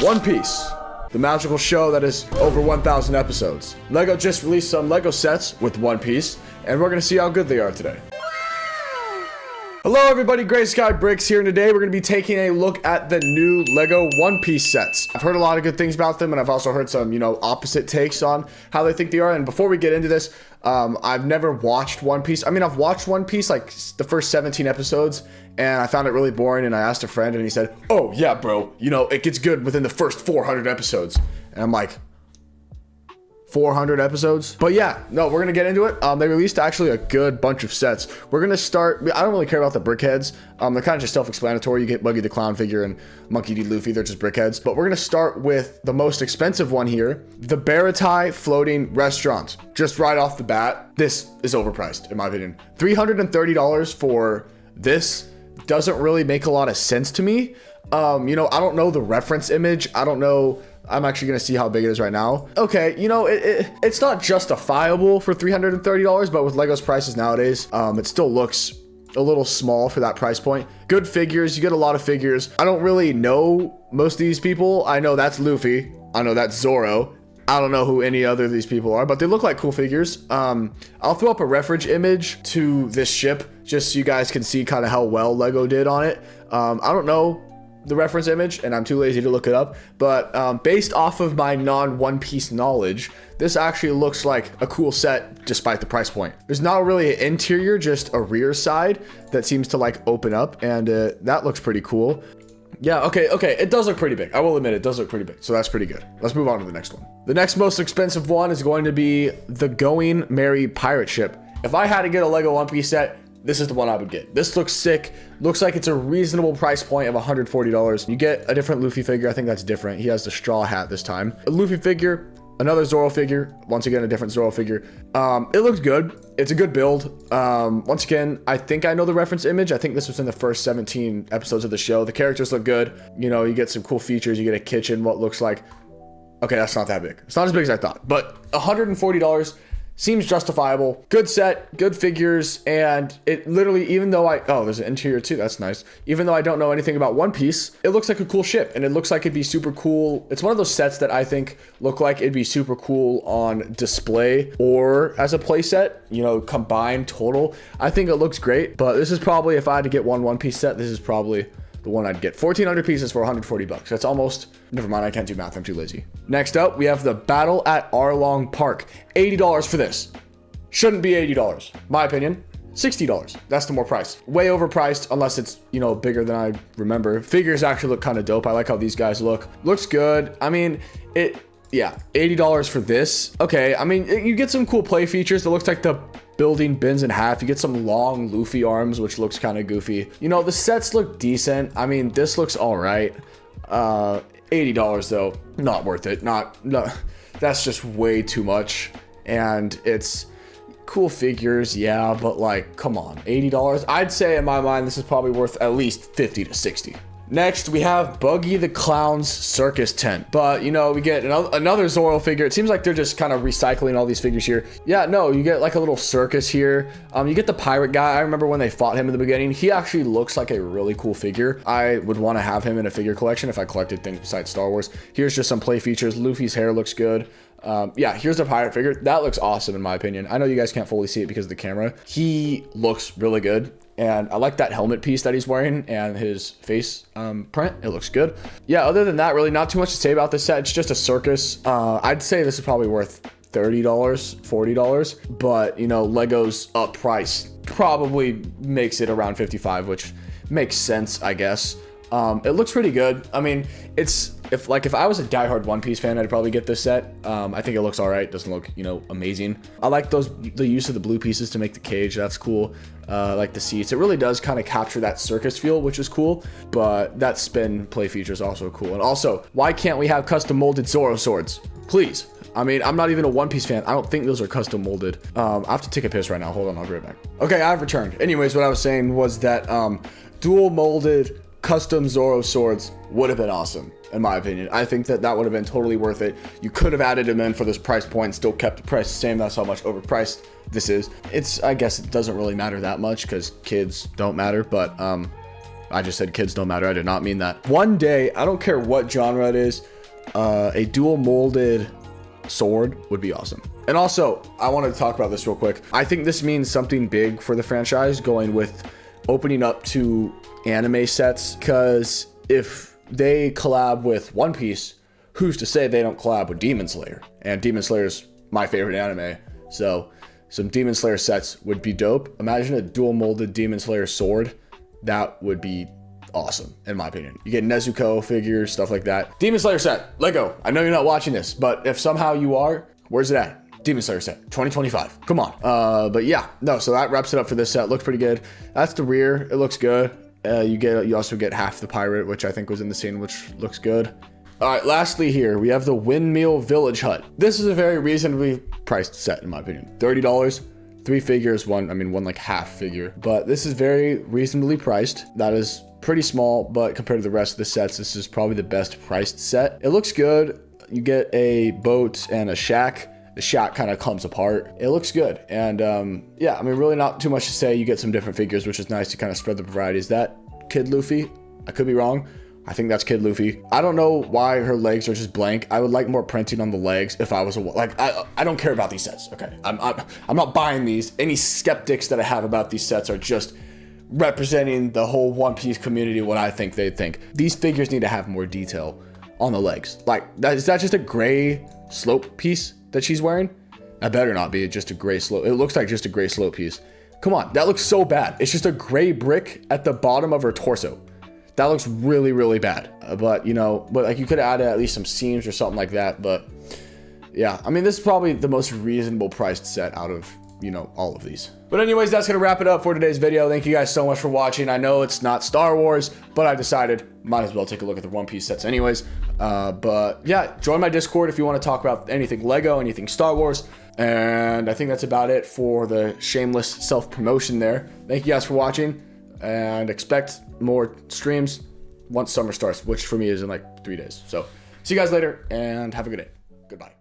One Piece, the magical show that is over 1,000 episodes. LEGO just released some LEGO sets with One Piece, and we're gonna see how good they are today. Hello everybody, Gray Sky Bricks here, and today we're going to be taking a look at the new LEGO One Piece sets. I've heard a lot of good things about them, and I've also heard some, opposite takes on how they think they are. And before we get into this, I've never watched One Piece. I mean, I've watched One Piece, like the first 17 episodes, and I found it really boring, and I asked a friend, and he said, oh yeah, bro, it gets good within the first 400 episodes. And I'm like, 400 episodes? But yeah, no, we're gonna get into it. They released actually a good bunch of sets. We're gonna start, I don't really care about the brickheads. They're kind of just self-explanatory. You get Buggy the Clown figure and Monkey D. Luffy, they're just brickheads. But we're gonna start with the most expensive one here, the Baratie Floating Restaurant. Just right off the bat, this is overpriced, in my opinion. $330 for this doesn't really make a lot of sense to me. I don't know the reference image. I don't know. I'm actually going to see how big it is right now. Okay, it's not justifiable for $330, but with LEGO's prices nowadays, it still looks a little small for that price point. Good figures. You get a lot of figures. I don't really know most of these people. I know that's Luffy. I know that's Zoro. I don't know who any other of these people are, but they look like cool figures. I'll throw up a reference image to this ship just so you guys can see kind of how well LEGO did on it. I don't know the reference image, and I'm too lazy to look it up, but based off of my non-One Piece knowledge, this actually looks like a cool set despite the price point. There's not really an interior, just a rear side that seems to like open up, and that looks pretty cool. Yeah, okay, it does look pretty big. I will admit it does look pretty big, so that's pretty good. Let's move on to the next one. The next most expensive one is going to be the Going Merry pirate ship. If I had to get a LEGO One Piece set, this is the one I would get. This looks sick. Looks like it's a reasonable price point of $140. You get a different Luffy figure. I think that's different. He has the straw hat this time. A Luffy figure, another Zoro figure. Once again, a different Zoro figure. It looks good. It's a good build. Once again, I think I know the reference image. I think this was in the first 17 episodes of the show. The characters look good. You get some cool features. You get a kitchen, what looks like. Okay, that's not that big. It's not as big as I thought, but $140 seems justifiable. Good set, good figures, and it literally, even though there's an interior too, that's nice. Even though I don't know anything about One Piece, it looks like a cool ship, and it looks like it'd be super cool. It's one of those sets that I think look like it'd be super cool on display or as a play set, combined total. I think it looks great, but this is probably, if I had to get One Piece set, this is probably the one I'd get. 1,400 pieces for $140. That's almost, never mind, I can't do math, I'm too lazy. Next up, we have the Battle at Arlong Park. $80 for this. Shouldn't be $80, my opinion. $60, that's the more price. Way overpriced, unless it's, bigger than I remember. Figures actually look kind of dope. I like how these guys look. Looks good. I mean, yeah, $80 for this. Okay, I mean, you get some cool play features. It looks like the building bends in half. You get some long Luffy arms, which looks kind of goofy. The sets look decent. I mean, this looks all right. $80 though, not worth it. No, that's just way too much. And it's cool figures, yeah, but like, come on, $80. I'd say in my mind, this is probably worth at least 50 to 60. Next, we have Buggy the Clown's circus tent. But, we get another Zoro figure. It seems like they're just kind of recycling all these figures here. Yeah, no, you get like a little circus here. You get the pirate guy. I remember when they fought him in the beginning. He actually looks like a really cool figure. I would want to have him in a figure collection if I collected things besides Star Wars. Here's just some play features. Luffy's hair looks good. Yeah, here's the pirate figure. That looks awesome in my opinion. I know you guys can't fully see it because of the camera. He looks really good. And I like that helmet piece that he's wearing and his face print. It looks good. Yeah, other than that, really not too much to say about this set. It's just a circus. I'd say this is probably worth $30, $40. But, LEGO's up price probably makes it around $55, which makes sense, I guess. It looks pretty good. I mean, if I was a diehard One Piece fan, I'd probably get this set. I think it looks all right. Doesn't look, amazing. I like the use of the blue pieces to make the cage. That's cool. Like the seats. It really does kind of capture that circus feel, which is cool. But that spin play feature is also cool. And also, why can't we have custom molded Zoro swords? Please. I mean, I'm not even a One Piece fan. I don't think those are custom molded. I have to take a piss right now. Hold on, I'll be right back. Okay, I've returned. Anyways, what I was saying was that dual molded custom Zoro swords would have been awesome, in my opinion. I think that would have been totally worth it. You could have added them in for this price point, still kept the price the same. That's how much overpriced this is. I guess it doesn't really matter that much because kids don't matter, but I just said kids don't matter. I did not mean that. One day, I don't care what genre it is, a dual molded sword would be awesome. And also, I wanted to talk about this real quick. I think this means something big for the franchise, going with opening up to anime sets, because if they collab with One Piece, who's to say they don't collab with Demon Slayer? And Demon Slayer is my favorite anime, so some Demon Slayer sets would be dope. Imagine a dual molded Demon Slayer sword. That would be awesome, in my opinion. You get Nezuko figures, stuff like that. Demon Slayer set, Lego. I know you're not watching this, but if somehow you are, where's it at? Demon Slayer set, 2025. Come on. But yeah, no, so that wraps it up for this set. Looks pretty good. That's the rear. It looks good. You also get half the pirate, which I think was in the scene, which looks good. All right, lastly here, we have the Windmill Village Hut. This is a very reasonably priced set, in my opinion. $30, 3 figures, one like half figure. But this is very reasonably priced. That is pretty small, but compared to the rest of the sets, this is probably the best priced set. It looks good. You get a boat and a shack. The shack kind of comes apart. It looks good. And yeah, I mean, really not too much to say. You get some different figures, which is nice to kind of spread the variety. Is that Kid Luffy? I could be wrong. I think that's Kid Luffy. I don't know why her legs are just blank. I would like more printing on the legs if I was I don't care about these sets. Okay, I'm not buying these. Any skeptics that I have about these sets are just representing the whole One Piece community, what I think they think. These figures need to have more detail on the legs. Like, is that just a gray slope piece that she's wearing? That better not be just a gray slope. It looks like just a gray slope piece. Come on, that looks so bad. It's just a gray brick at the bottom of her torso. That looks really, really bad. But like you could add at least some seams or something like that. But yeah, I mean, this is probably the most reasonable priced set out of, all of these. But anyways, that's gonna wrap it up for today's video. Thank you guys so much for watching. I know it's not Star Wars, but I decided might as well take a look at the One Piece sets anyways. But yeah, join my Discord if you want to talk about anything Lego, anything Star Wars. And I think that's about it for the shameless self-promotion there. Thank you guys for watching, and expect more streams once summer starts, which for me is in like 3 days. So see you guys later, and have a good day. Goodbye.